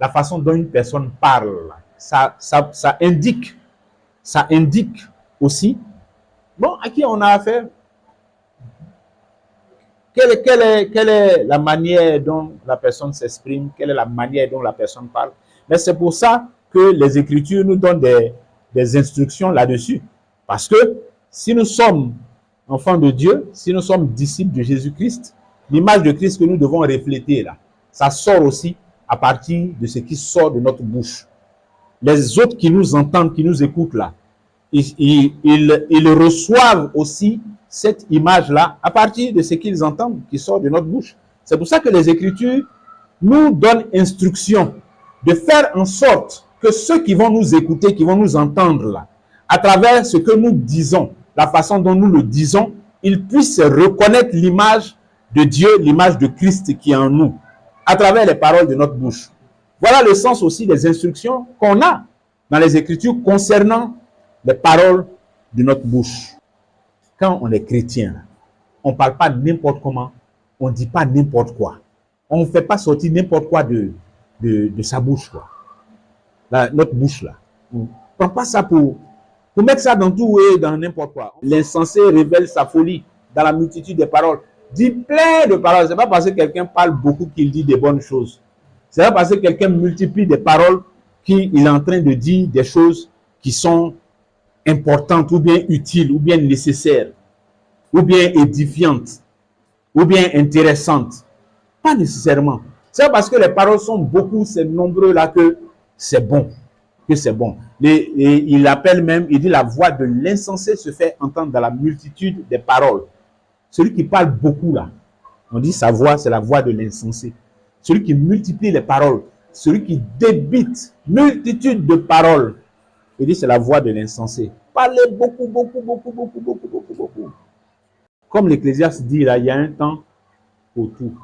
la façon dont une personne parle, ça indique aussi, bon, à qui on a affaire. Quelle est la manière dont la personne s'exprime, quelle est la manière dont la personne parle. Mais c'est pour ça que les Écritures nous donnent des instructions là-dessus. Parce que si nous sommes enfants de Dieu, si nous sommes disciples de Jésus-Christ, l'image de Christ que nous devons refléter là, ça sort aussi à partir de ce qui sort de notre bouche. Les autres qui nous entendent, qui nous écoutent là, ils reçoivent aussi cette image-là à partir de ce qu'ils entendent qui sort de notre bouche. C'est pour ça que les Écritures nous donnent instruction de faire en sorte que ceux qui vont nous écouter, qui vont nous entendre là, à travers ce que nous disons, la façon dont nous le disons, ils puissent reconnaître l'image de Dieu, l'image de Christ qui est en nous, à travers les paroles de notre bouche. Voilà le sens aussi des instructions qu'on a dans les Écritures concernant les paroles de notre bouche. Quand on est chrétien, on ne parle pas n'importe comment, on ne dit pas n'importe quoi. On ne fait pas sortir n'importe quoi de sa bouche, quoi. Là, notre bouche, là. On ne prend pas ça pour mettre ça dans tout et dans n'importe quoi. L'insensé révèle sa folie dans la multitude des paroles. Dit plein de paroles. Ce n'est pas parce que quelqu'un parle beaucoup qu'il dit des bonnes choses. C'est pas parce que quelqu'un multiplie des paroles qu'il est en train de dire des choses qui sont importantes ou bien utiles ou bien nécessaires ou bien édifiantes ou bien intéressantes. Pas nécessairement. C'est parce que les paroles sont beaucoup, c'est nombreux là que c'est bon. Que c'est bon. Il appelle même, il dit la voix de l'insensé se fait entendre dans la multitude des paroles. Celui qui parle beaucoup là, on dit sa voix, c'est la voix de l'insensé. Celui qui multiplie les paroles, celui qui débite multitude de paroles, il dit c'est la voix de l'insensé. Parlez beaucoup, beaucoup, beaucoup, beaucoup, beaucoup, beaucoup, beaucoup. Comme l'Ecclésiaste dit là, il y a un temps pour tout.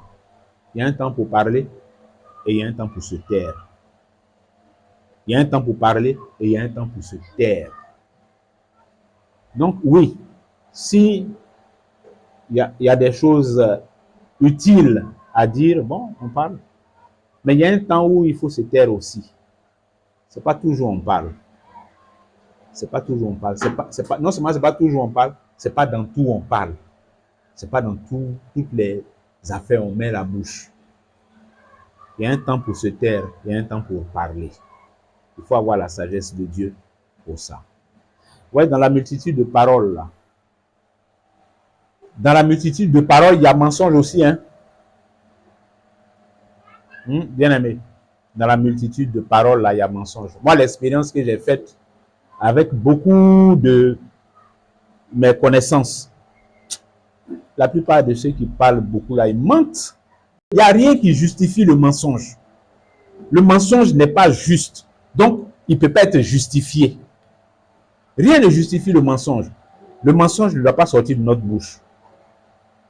Il y a un temps pour parler et il y a un temps pour se taire. Il y a un temps pour parler et il y a un temps pour se taire. Donc oui, si il y a des choses utiles à dire, bon, on parle. Mais il y a un temps où il faut se taire aussi. C'est pas toujours on parle. C'est pas toujours on parle. Non seulement c'est pas toujours on parle, c'est pas dans tout on parle. C'est pas dans toutes les affaires on met la bouche. Il y a un temps pour se taire, il y a un temps pour parler. Il faut avoir la sagesse de Dieu pour ça. Ouais, dans la multitude de paroles là. Dans la multitude de paroles, il y a mensonge aussi, hein. Bien aimé. Dans la multitude de paroles là, il y a mensonge. Moi, l'expérience que j'ai faite avec beaucoup de mes connaissances, la plupart de ceux qui parlent beaucoup là, ils mentent. Il n'y a rien qui justifie le mensonge. Le mensonge n'est pas juste. Donc, il ne peut pas être justifié. Rien ne justifie le mensonge. Le mensonge ne doit pas sortir de notre bouche.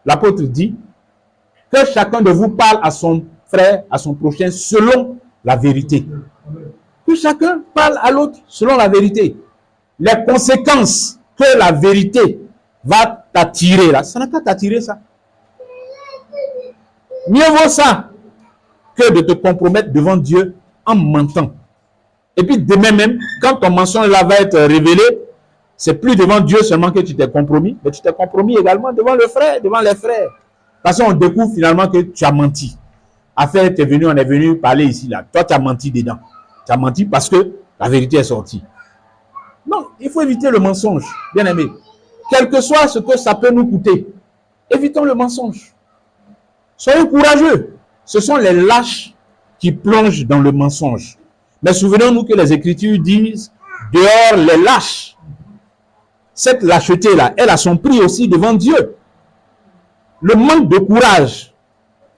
L'apôtre dit que chacun de vous parle à son frère, à son prochain, selon la vérité. Que chacun parle à l'autre selon la vérité. Les conséquences que la vérité va t'attirer là, ça n'a pas t'attirer ça. Mieux vaut ça que de te compromettre devant Dieu en mentant. Et puis demain même, quand ton mensonge là va être révélé, c'est plus devant Dieu seulement que tu t'es compromis, mais tu t'es compromis également devant le frère, devant les frères. Parce qu'on découvre finalement que tu as menti. Affaire, tu es venu, on est venu parler ici là. Toi, tu as menti dedans. Tu as menti parce que la vérité est sortie. Non, il faut éviter le mensonge, bien aimé. Quel que soit ce que ça peut nous coûter, évitons le mensonge. Soyez courageux. Ce sont les lâches qui plongent dans le mensonge. Mais souvenons-nous que les Écritures disent dehors les lâches. Cette lâcheté-là, elle a son prix aussi devant Dieu. Le manque de courage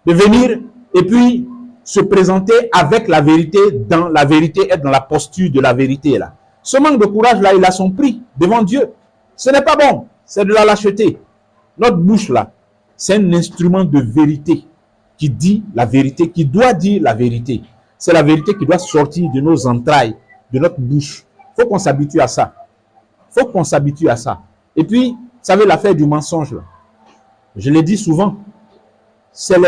de venir et puis se présenter avec la vérité, dans la vérité, être dans la posture de la vérité là. Ce manque de courage-là, il a son prix devant Dieu. Ce n'est pas bon, c'est de la lâcheté. Notre bouche là, c'est un instrument de vérité qui dit la vérité, qui doit dire la vérité. C'est la vérité qui doit sortir de nos entrailles, de notre bouche. Il faut qu'on s'habitue à ça. Il faut qu'on s'habitue à ça. Et puis, vous savez, l'affaire du mensonge là, je l'ai dit souvent, c'est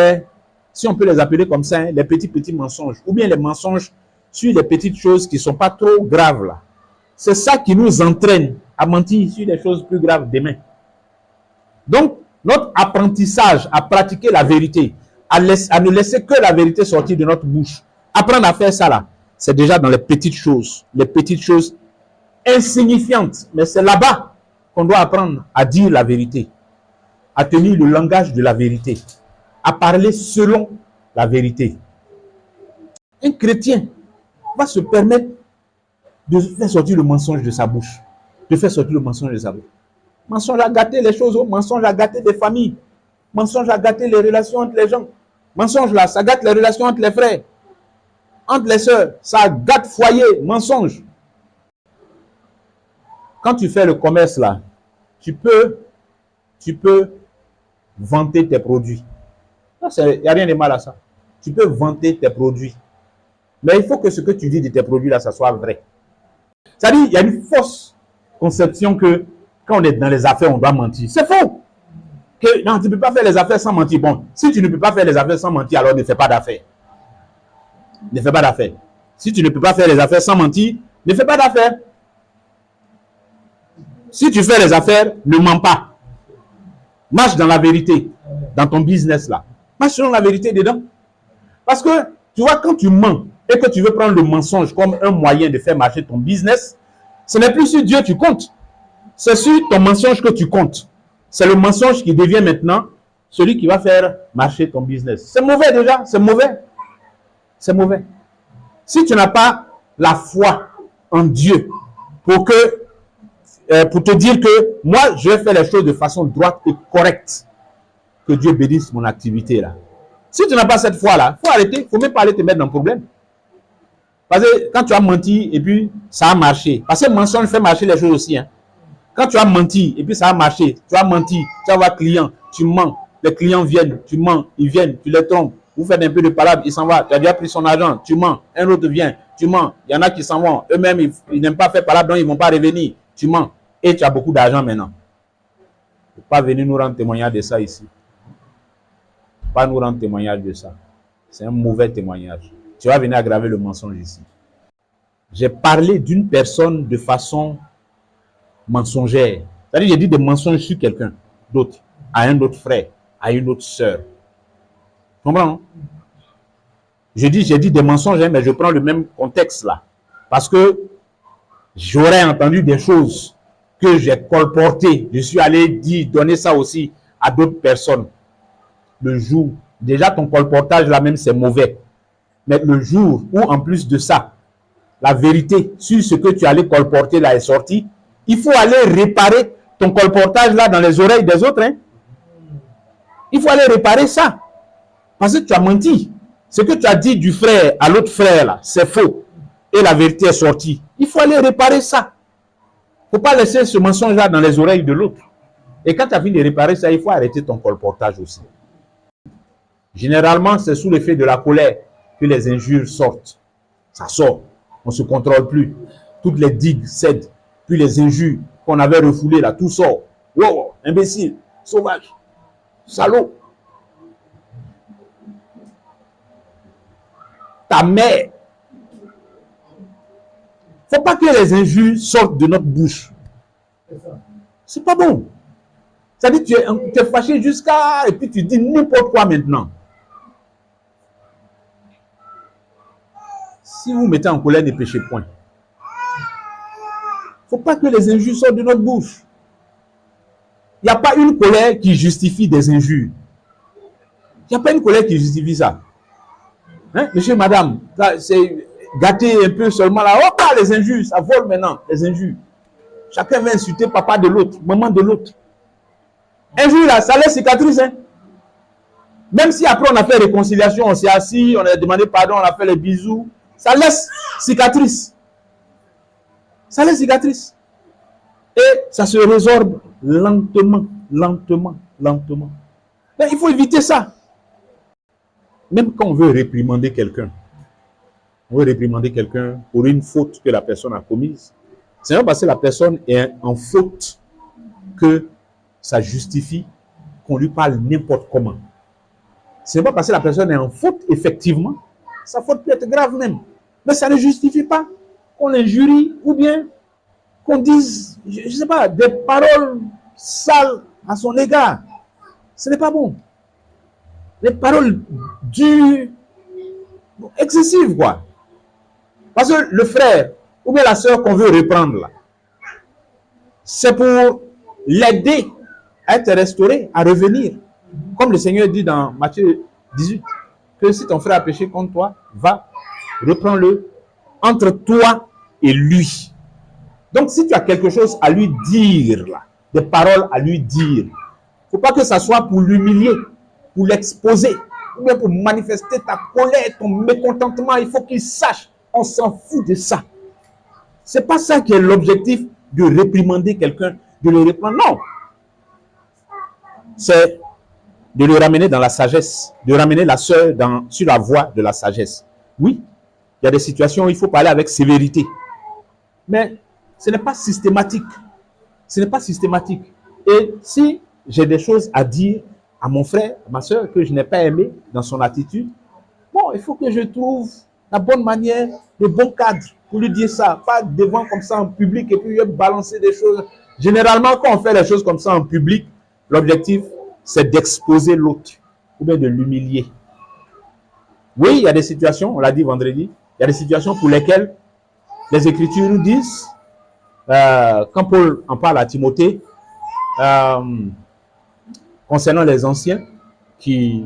si on peut les appeler comme ça, hein, les petits mensonges, ou bien les mensonges sur les petites choses qui ne sont pas trop graves là. C'est ça qui nous entraîne à mentir sur des choses plus graves demain. Donc, notre apprentissage à pratiquer la vérité, à ne laisser que la vérité sortir de notre bouche, apprendre à faire ça là, c'est déjà dans les petites choses insignifiantes. Mais c'est là-bas qu'on doit apprendre à dire la vérité, à tenir le langage de la vérité, à parler selon la vérité. Un chrétien va se permettre de faire sortir le mensonge de sa bouche, de faire sortir le mensonge de sa bouche. Mensonge à gâter les choses, mensonge à gâter des familles, mensonge à gâter les relations entre les gens. Mensonge là, ça gâte les relations entre les frères, entre les sœurs, ça gâte foyer, mensonge. Quand tu fais le commerce là, tu peux vanter tes produits. Il n'y a rien de mal à ça. Tu peux vanter tes produits. Mais il faut que ce que tu dis de tes produits là, ça soit vrai. C'est-à-dire, il y a une fausse conception que quand on est dans les affaires, on doit mentir. C'est faux. Que, non, tu ne peux pas faire les affaires sans mentir. Bon, si tu ne peux pas faire les affaires sans mentir, alors ne fais pas d'affaires. Ne fais pas d'affaires. Si tu ne peux pas faire les affaires sans mentir, ne fais pas d'affaires. Si tu fais les affaires, ne mens pas. Marche dans la vérité, dans ton business là. Marche selon la vérité dedans. Parce que, tu vois, quand tu mens et que tu veux prendre le mensonge comme un moyen de faire marcher ton business, ce n'est plus sur Dieu que tu comptes. C'est sur ton mensonge que tu comptes. C'est le mensonge qui devient maintenant celui qui va faire marcher ton business. C'est mauvais déjà, c'est mauvais. C'est mauvais. Si tu n'as pas la foi en Dieu pour te dire que moi, je vais faire les choses de façon droite et correcte, que Dieu bénisse mon activité là. Si tu n'as pas cette foi-là, il faut arrêter, il ne faut même pas aller te mettre dans le problème. Parce que quand tu as menti et puis ça a marché, parce que le mensonge fait marcher les choses aussi. Hein. Quand tu as menti et puis ça a marché, tu as menti, tu as un client, tu mens, les clients viennent, tu mens, ils viennent, tu les trompes, vous faites un peu de palabre, il s'en va, tu as déjà pris son argent, tu mens, un autre vient, tu mens, il y en a qui s'en vont, eux-mêmes ils n'aiment pas faire palabre, donc ils ne vont pas revenir, tu mens, et tu as beaucoup d'argent maintenant. Il ne faut pas venir nous rendre témoignage de ça ici. Pas nous rendre témoignage de ça. C'est un mauvais témoignage. Tu vas venir aggraver le mensonge ici. J'ai parlé d'une personne de façon mensongère. C'est-à-dire, j'ai dit des mensonges sur quelqu'un d'autre, à un autre frère, à une autre sœur. Tu comprends, non? J'ai dit des mensonges, mais je prends le même contexte là. Parce que j'aurais entendu des choses que j'ai colportées. Je suis allé donner ça aussi à d'autres personnes. Le jour, déjà ton colportage là même c'est mauvais. Mais le jour où en plus de ça, la vérité sur ce que tu allais colporter là est sortie, il faut aller réparer ton colportage là dans les oreilles des autres. Hein? Il faut aller réparer ça. Parce que tu as menti. Ce que tu as dit du frère à l'autre frère là, c'est faux. Et la vérité est sortie. Il faut aller réparer ça. Il ne faut pas laisser ce mensonge là dans les oreilles de l'autre. Et quand tu as fini de réparer ça, il faut arrêter ton colportage aussi. Généralement, c'est sous l'effet de la colère que les injures sortent. Ça sort. On ne se contrôle plus. Toutes les digues cèdent. Puis les injures qu'on avait refoulées, là, tout sort. Wow, imbécile, sauvage, salaud. Ta mère. Il ne faut pas que les injures sortent de notre bouche. C'est pas bon. C'est-à-dire que tu es fâché jusqu'à... Et puis tu dis n'importe quoi maintenant. Si vous mettez en colère, ne péchez point. Il ne faut pas que les injures sortent de notre bouche. Il n'y a pas une colère qui justifie des injures. Il n'y a pas une colère qui justifie ça. Hein? Monsieur, madame, c'est gâter un peu seulement là. Oh, pas les injures, ça vole maintenant, les injures. Chacun va insulter papa de l'autre, maman de l'autre. Injure là, ça laisse cicatrice. Hein? Même si après on a fait réconciliation, on s'est assis, on a demandé pardon, on a fait les bisous. Ça laisse cicatrice. Ça laisse cicatrice. Et ça se résorbe lentement, lentement, lentement. Mais il faut éviter ça. Même quand on veut réprimander quelqu'un, pour une faute que la personne a commise, c'est pas parce que la personne est en faute que ça justifie qu'on lui parle n'importe comment. Ce n'est pas parce que la personne est en faute, effectivement. Sa faute peut être grave même. Mais ça ne justifie pas qu'on l'injurie ou bien qu'on dise, je ne sais pas, des paroles sales à son égard. Ce n'est pas bon. Les paroles dures, excessives, quoi. Parce que le frère ou bien la sœur qu'on veut reprendre là, c'est pour l'aider à être restauré, à revenir. Comme le Seigneur dit dans Matthieu 18, que si ton frère a péché contre toi, va, reprends-le entre toi et lui. Donc si tu as quelque chose à lui dire, là, des paroles à lui dire, il ne faut pas que ça soit pour l'humilier, pour l'exposer, ou bien pour manifester ta colère, ton mécontentement. Il faut qu'il sache, on s'en fout de ça. Ce n'est pas ça qui est l'objectif de réprimander quelqu'un, de le reprendre. Non. C'est de le ramener dans la sagesse, de ramener la sœur sur la voie de la sagesse. Oui, il y a des situations où il faut parler avec sévérité. Mais ce n'est pas systématique. Ce n'est pas systématique. Et si j'ai des choses à dire à mon frère, à ma sœur, que je n'ai pas aimé dans son attitude, bon, il faut que je trouve la bonne manière, le bon cadre pour lui dire ça. Pas devant comme ça en public et puis balancer des choses. Généralement, quand on fait les choses comme ça en public, l'objectif, c'est d'exposer l'autre ou bien de l'humilier. Oui, il y a des situations, on l'a dit vendredi, il y a des situations pour lesquelles les Écritures nous disent, quand Paul en parle à Timothée, concernant les anciens qui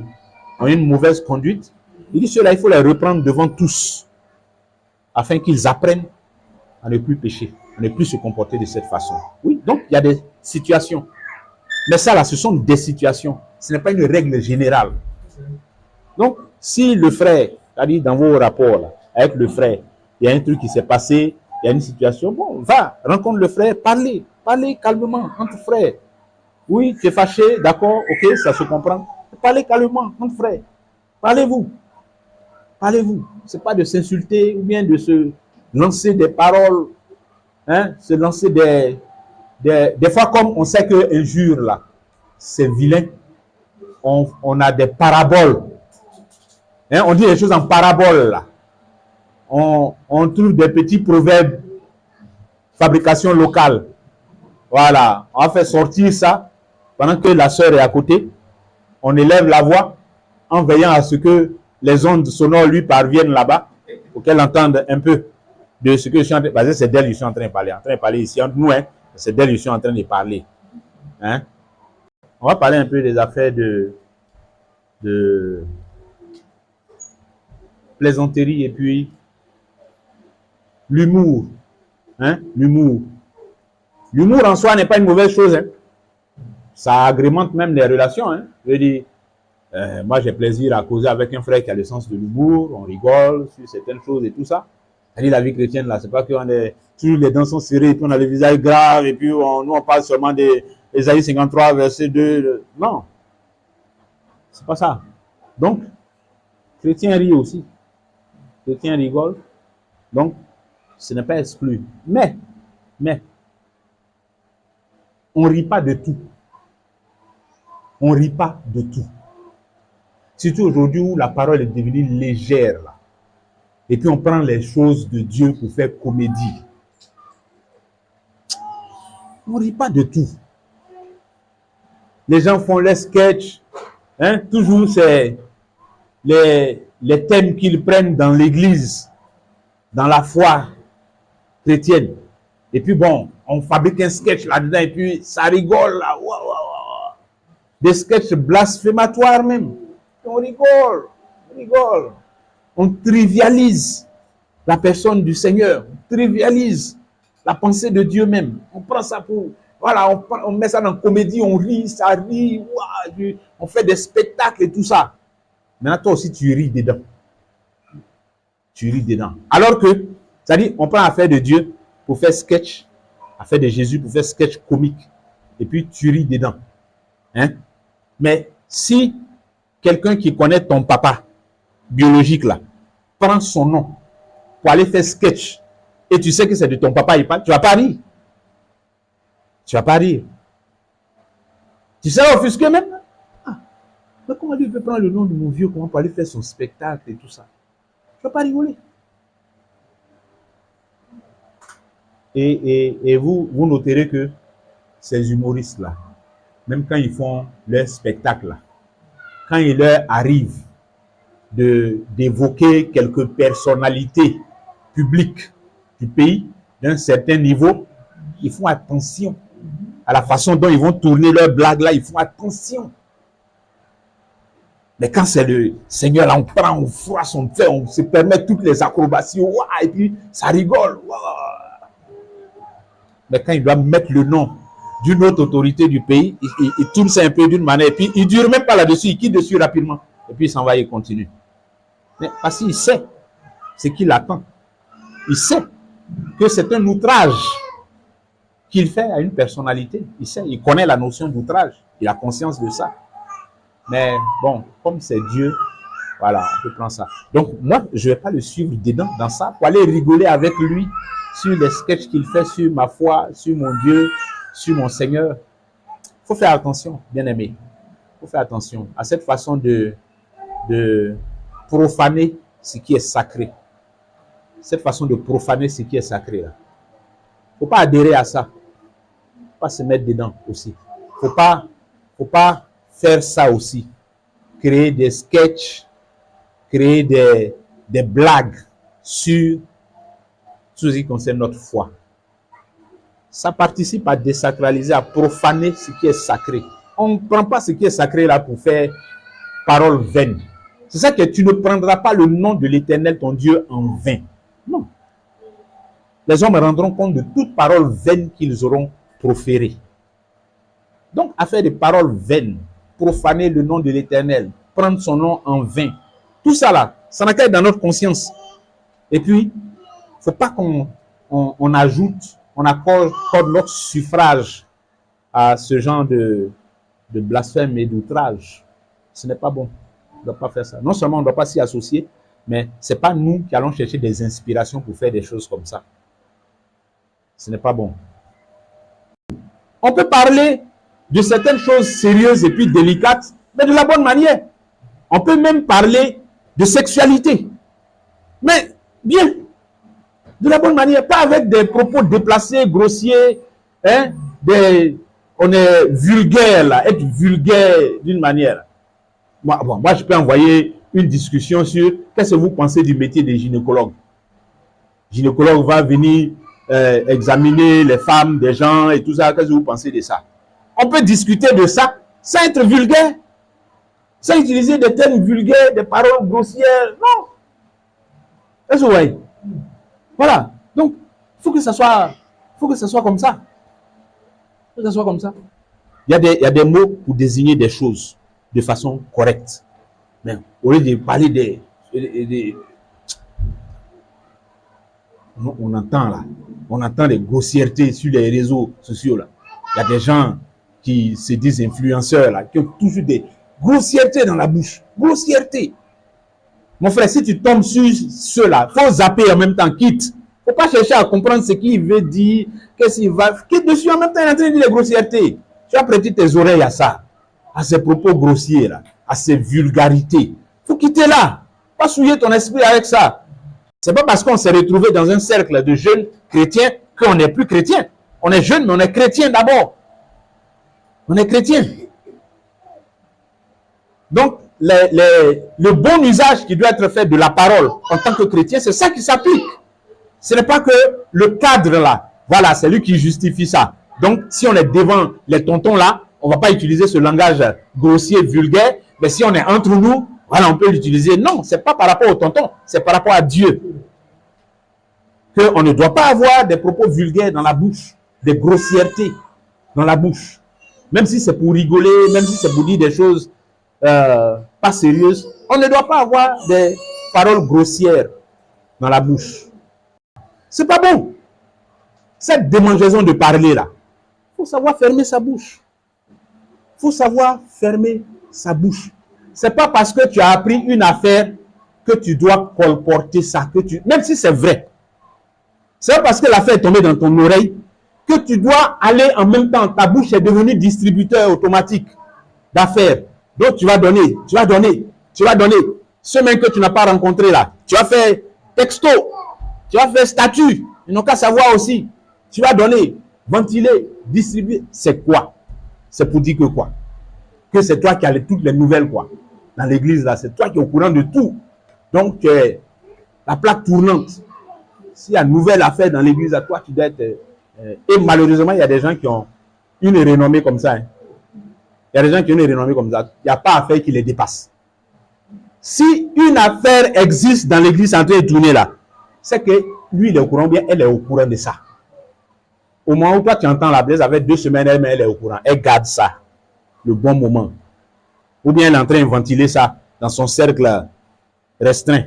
ont une mauvaise conduite, il dit ceux-là, il faut les reprendre devant tous, afin qu'ils apprennent à ne plus pécher, à ne plus se comporter de cette façon. Oui, donc il y a des situations. Mais ça, là, ce sont des situations. Ce n'est pas une règle générale. Donc, si le frère, c'est-à-dire dans vos rapports là, avec le frère, il y a un truc qui s'est passé, il y a une situation, bon, va, rencontre le frère, parlez calmement entre frères. Oui, tu es fâché, d'accord, ok, ça se comprend. Parlez calmement entre frères. Parlez-vous. Parlez-vous. Ce n'est pas de s'insulter ou bien de se lancer des paroles, hein, se lancer des fois, comme on sait que injure là, c'est vilain, on a des paraboles. Hein, on dit les choses en paraboles là. On trouve des petits proverbes, fabrication locale. Voilà, on va faire sortir ça pendant que la sœur est à côté. On élève la voix en veillant à ce que les ondes sonores lui parviennent là-bas pour qu'elle entende un peu de ce que je suis en train de parler. C'est d'elle que je suis en train de parler ici entre nous, hein. C'est d'elle que je suis en train de parler. Hein? On va parler un peu des affaires de plaisanterie et puis l'humour. Hein? L'humour. L'humour en soi n'est pas une mauvaise chose. Hein? Ça agrémente même les relations. Hein? Je veux dire, moi j'ai plaisir à causer avec un frère qui a le sens de l'humour, on rigole sur certaines choses et tout ça. C'est-à-dire la vie chrétienne là, c'est pas qu'on est toujours les dents sont serrées et puis on a le visage grave et puis nous on parle seulement d'Ésaïe 53 verset 2. Non, c'est pas ça. Donc, chrétien rit aussi, chrétien rigole, donc ce n'est pas exclu. Mais, on rit pas de tout. On rit pas de tout. Surtout aujourd'hui où la parole est devenue légère là. Et puis on prend les choses de Dieu pour faire comédie. On ne rit pas de tout. Les gens font les sketchs. Hein? Toujours c'est les thèmes qu'ils prennent dans l'église, dans la foi chrétienne. Et puis bon, on fabrique un sketch là-dedans et puis ça rigole là. Wow, wow, wow. Des sketchs blasphématoires même. On rigole, on rigole. On trivialise la personne du Seigneur, on trivialise la pensée de Dieu même. On prend ça pour, voilà, on met ça dans la comédie, on rit, ça rit, wow, on fait des spectacles et tout ça. Maintenant, toi aussi, tu ris dedans. Tu ris dedans. Alors que, c'est-à-dire, on prend l'affaire de Dieu pour faire sketch, l'affaire de Jésus pour faire sketch comique. Et puis, tu ris dedans. Hein? Mais si quelqu'un qui connaît ton papa, biologique là, prend son nom pour aller faire sketch et tu sais que c'est de ton papa il parle, tu vas pas rire. Tu vas pas rire. Tu seras offusqué même. Ah. Mais comment lui peut prendre le nom de mon vieux, comment pour aller faire son spectacle et tout ça? Je ne peux pas rigoler. Et vous noterez que ces humoristes-là, même quand ils font leur spectacle, quand il leur arrive d'évoquer quelques personnalités publiques du pays d'un certain niveau, ils font attention à la façon dont ils vont tourner leurs blagues là, ils font attention. Mais quand c'est le Seigneur, là, on prend, on froisse, on fait, on se permet toutes les acrobaties, et puis ça rigole. Mais quand il doit mettre le nom d'une autre autorité du pays, il tourne ça un peu d'une manière, et puis il ne dure même pas là-dessus, il quitte dessus rapidement, et puis il s'en va et il continue. Mais parce qu'il sait ce qu'il attend. Il sait que c'est un outrage qu'il fait à une personnalité. Il sait, il connaît la notion d'outrage, il a conscience de ça. Mais bon, comme c'est Dieu, voilà, on peut prendre ça. Donc moi, je ne vais pas le suivre dedans, dans ça, pour aller rigoler avec lui sur les sketchs qu'il fait sur ma foi, sur mon Dieu, sur mon Seigneur. Il faut faire attention, bien aimé. Il faut faire attention à cette façon de profaner ce qui est sacré. Cette façon de profaner ce qui est sacré là. Il ne faut pas adhérer à ça. Il ne faut pas se mettre dedans aussi. Il ne faut pas faire ça aussi. Créer des sketchs, créer des blagues sur tout ce qui concerne notre foi. Ça participe à désacraliser, à profaner ce qui est sacré. On ne prend pas ce qui est sacré là pour faire parole vaine. C'est ça que tu ne prendras pas le nom de l'Éternel, ton Dieu, en vain. Non. Les hommes rendront compte de toute parole vaine qu'ils auront proférée. Donc, à faire des paroles vaines, profaner le nom de l'Éternel, prendre son nom en vain, tout ça là, ça n'a qu'à être dans notre conscience. Et puis, il ne faut pas qu'on ajoute, on accorde notre suffrage à ce genre de blasphème et d'outrage. Ce n'est pas bon. On ne doit pas faire ça. Non seulement on ne doit pas s'y associer, mais ce n'est pas nous qui allons chercher des inspirations pour faire des choses comme ça. Ce n'est pas bon. On peut parler de certaines choses sérieuses et puis délicates, mais de la bonne manière. On peut même parler de sexualité. Mais bien, de la bonne manière, pas avec des propos déplacés, grossiers, hein, on est vulgaire là, être vulgaire d'une manière. Moi, je peux envoyer une discussion sur qu'est-ce que vous pensez du métier de gynécologue. Le gynécologue va venir examiner les femmes, des gens et tout ça. Qu'est-ce que vous pensez de ça? On peut discuter de ça sans être vulgaire, sans utiliser des termes vulgaires, des paroles grossières. Non. Est-ce que vous voyez? Voilà. Donc, il faut que ça soit comme ça. Il faut que ça soit comme ça. Il y a des mots pour désigner des choses de façon correcte. Mais au lieu de parler des on entend des grossièretés sur les réseaux sociaux là. Il y a des gens qui se disent influenceurs là, qui ont toujours des grossièretés dans la bouche. Grossièreté. Mon frère, si tu tombes sur ceux-là, il faut zapper en même temps, quitte. Il ne faut pas chercher à comprendre ce qu'il veut dire, qu'est-ce qu'il va. Quitte dessus en même temps, il est en train de dire les grossièretés. Tu vas prêter tes oreilles à ça, à ces propos grossiers là, à ces vulgarités. Il faut quitter là. Pas souiller ton esprit avec ça. Ce n'est pas parce qu'on s'est retrouvé dans un cercle de jeunes chrétiens qu'on n'est plus chrétien. On est jeune, mais on est chrétien d'abord. On est chrétien. Donc, le bon usage qui doit être fait de la parole en tant que chrétien, c'est ça qui s'applique. Ce n'est pas que le cadre là, voilà, c'est lui qui justifie ça. Donc, si on est devant les tontons là, on ne va pas utiliser ce langage grossier, vulgaire, mais si on est entre nous, voilà, on peut l'utiliser. Non, ce n'est pas par rapport aux tontons, c'est par rapport à Dieu. Qu'on ne doit pas avoir des propos vulgaires dans la bouche, des grossièretés dans la bouche. Même si c'est pour rigoler, même si c'est pour dire des choses pas sérieuses, on ne doit pas avoir des paroles grossières dans la bouche. C'est pas bon. Cette démangeaison de parler là, il faut savoir fermer sa bouche. Il faut savoir fermer sa bouche. C'est pas parce que tu as appris une affaire que tu dois colporter ça, même si c'est vrai. C'est pas parce que l'affaire est tombée dans ton oreille que tu dois aller en même temps. Ta bouche est devenue distributeur automatique d'affaires. Donc tu vas donner, tu vas donner, tu vas donner. Ceux même que tu n'as pas rencontré là, tu vas faire texto, tu vas faire statut. Ils n'ont qu'à savoir aussi. Tu vas donner, ventiler, distribuer. C'est quoi? C'est pour dire que quoi? Que c'est toi qui as toutes les nouvelles quoi. Dans l'église là, c'est toi qui es au courant de tout. Donc la plaque tournante. S'il y a une nouvelle affaire dans l'église à toi, tu dois être... et malheureusement, il y a des gens qui ont une renommée comme ça. Hein. Il y a des gens qui ont une renommée comme ça. Il n'y a pas affaire qui les dépasse. Si une affaire existe dans l'église en train de tourner là, c'est que lui, il est au courant, bien elle est au courant de ça. Au moment où toi, tu entends la blaise, avec 2 semaines, elle est au courant. Elle garde ça, le bon moment. Ou bien elle est en train de ventiler ça dans son cercle restreint.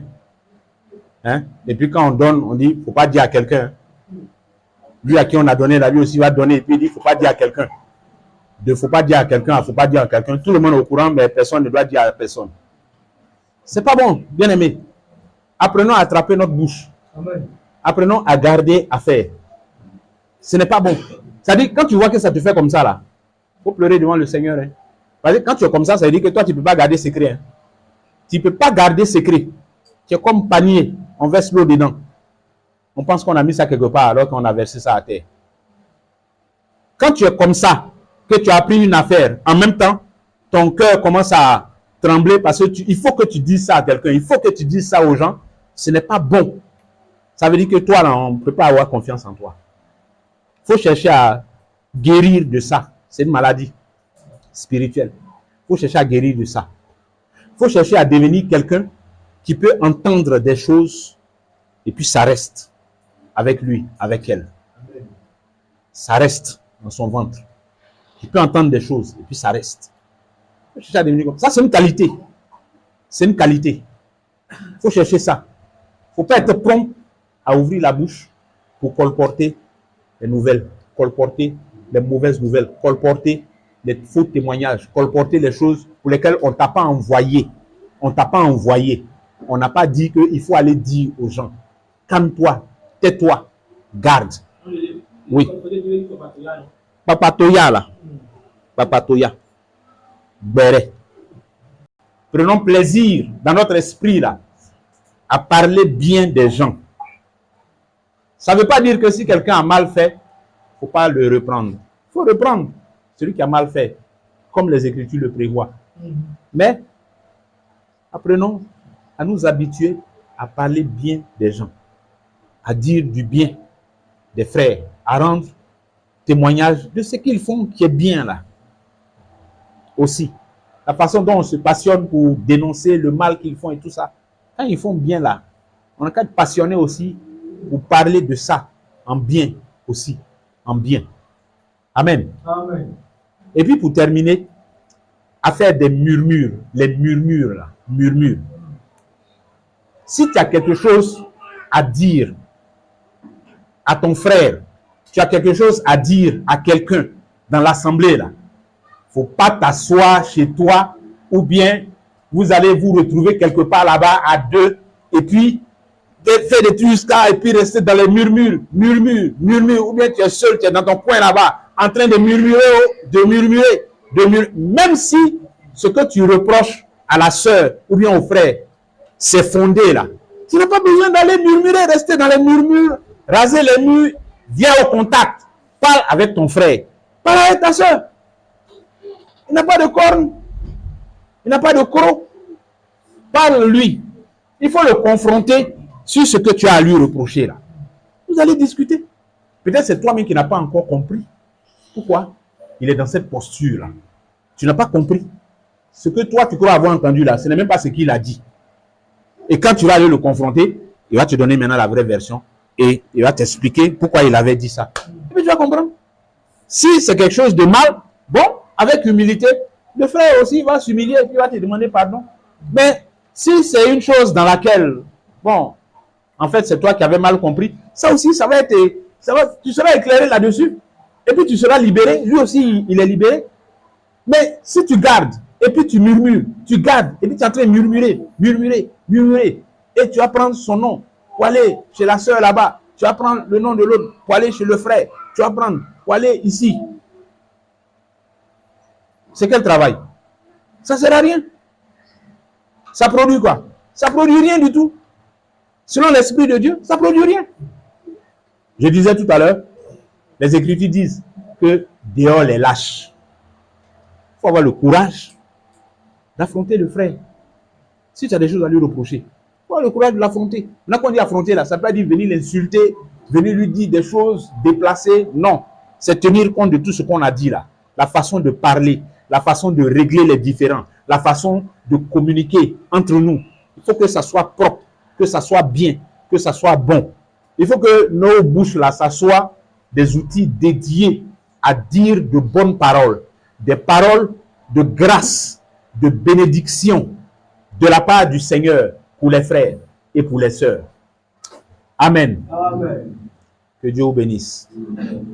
Hein? Et puis quand on donne, on dit, il ne faut pas dire à quelqu'un. Lui à qui on a donné, là, lui aussi va donner. Et puis il dit, il ne faut pas dire à quelqu'un. Il ne faut pas dire à quelqu'un, il ne faut pas dire à quelqu'un. Tout le monde est au courant, mais personne ne doit dire à personne. C'est pas bon, bien aimé. Apprenons à attraper notre bouche. Amen. Apprenons à garder à faire. Ce n'est pas bon. C'est-à-dire, quand tu vois que ça te fait comme ça, là, il faut pleurer devant le Seigneur. Hein. Parce que quand tu es comme ça veut dire que toi, tu ne peux pas garder secret. Hein. Tu ne peux pas garder secret. Tu es comme panier, on verse l'eau dedans. On pense qu'on a mis ça quelque part alors qu'on a versé ça à terre. Quand tu es comme ça, que tu as pris une affaire, en même temps, ton cœur commence à trembler parce que il faut que tu dises ça à quelqu'un, il faut que tu dises ça aux gens. Ce n'est pas bon. Ça veut dire que toi, là, on ne peut pas avoir confiance en toi. Il faut chercher à guérir de ça. C'est une maladie spirituelle. Il faut chercher à guérir de ça. Il faut chercher à devenir quelqu'un qui peut entendre des choses et puis ça reste avec lui, avec elle. Ça reste dans son ventre. Il peut entendre des choses et puis ça reste. Il faut chercher à devenir comme ça. Ça, c'est une qualité. C'est une qualité. Il faut chercher ça. Il ne faut pas être prompt à ouvrir la bouche pour colporter les nouvelles, colporter les mauvaises nouvelles, colporter les faux témoignages, colporter les choses pour lesquelles on ne t'a pas envoyé. On ne t'a pas envoyé. On n'a pas dit qu'il faut aller dire aux gens. Calme-toi, tais-toi, garde. Oui. Papatoya là. Papatoya. Béré. Prenons plaisir dans notre esprit là à parler bien des gens. Ça ne veut pas dire que si quelqu'un a mal fait, il ne faut pas le reprendre. Il faut reprendre celui qui a mal fait, comme les Écritures le prévoient. Mais apprenons à nous habituer à parler bien des gens, à dire du bien des frères, à rendre témoignage de ce qu'ils font qui est bien là. Aussi, la façon dont on se passionne pour dénoncer le mal qu'ils font et tout ça, quand ils font bien là, on a qu'à être passionné aussi pour parler de ça en bien aussi, en bien. Amen. Amen. Et puis pour terminer, à faire des murmures, les murmures là, murmures. Si tu as quelque chose à dire à ton frère, tu as quelque chose à dire à quelqu'un dans l'assemblée là, faut pas t'asseoir chez toi ou bien vous allez vous retrouver quelque part là-bas à deux et puis faire des trucs et puis rester dans les murmures, ou bien tu es seul, tu es dans ton coin là-bas en train de murmurer, même si ce que tu reproches à la sœur ou bien au frère, c'est fondé là. Tu n'as pas besoin d'aller murmurer, rester dans les murmures, raser les murs, viens au contact, parle avec ton frère, parle avec ta sœur. Il n'a pas de cornes, il n'a pas de croc. Parle-lui. Il faut le confronter sur ce que tu as à lui reprocher là. Vous allez discuter. Peut-être c'est toi-même qui n'as pas encore compris. Pourquoi il est dans cette posture là. Tu n'as pas compris. Ce que toi tu crois avoir entendu là, ce n'est même pas ce qu'il a dit. Et quand tu vas aller le confronter, il va te donner maintenant la vraie version et il va t'expliquer pourquoi il avait dit ça. Et puis tu vas comprendre. Si c'est quelque chose de mal, bon, avec humilité, le frère aussi va s'humilier et puis va te demander pardon. Mais si c'est une chose dans laquelle, bon, en fait c'est toi qui avais mal compris, ça aussi, tu seras éclairé là-dessus. Et puis tu seras libéré, lui aussi il est libéré. Mais si tu gardes, et puis tu murmures, tu gardes, et puis tu es en train de murmurer, et tu vas prendre son nom pour aller chez la sœur là-bas, tu vas prendre le nom de l'autre pour aller chez le frère, tu vas prendre pour aller ici. C'est quel travail? Ça ne sert à rien. Ça produit quoi? Ça produit rien du tout. Selon l'Esprit de Dieu, ça produit rien. Je disais tout à l'heure, les Écritures disent que dehors les lâches. Il faut avoir le courage d'affronter le frère. Si tu as des choses à lui reprocher, il faut avoir le courage de l'affronter. Là, quand on dit affronter, là, ça ne veut pas dire venir l'insulter, venir lui dire des choses déplacées. Non, c'est tenir compte de tout ce qu'on a dit là. La façon de parler, la façon de régler les différends, la façon de communiquer entre nous. Il faut que ça soit propre, que ça soit bien, que ça soit bon. Il faut que nos bouches là, ça soit des outils dédiés à dire de bonnes paroles, des paroles de grâce, de bénédiction de la part du Seigneur pour les frères et pour les sœurs. Amen. Amen. Que Dieu vous bénisse. Amen.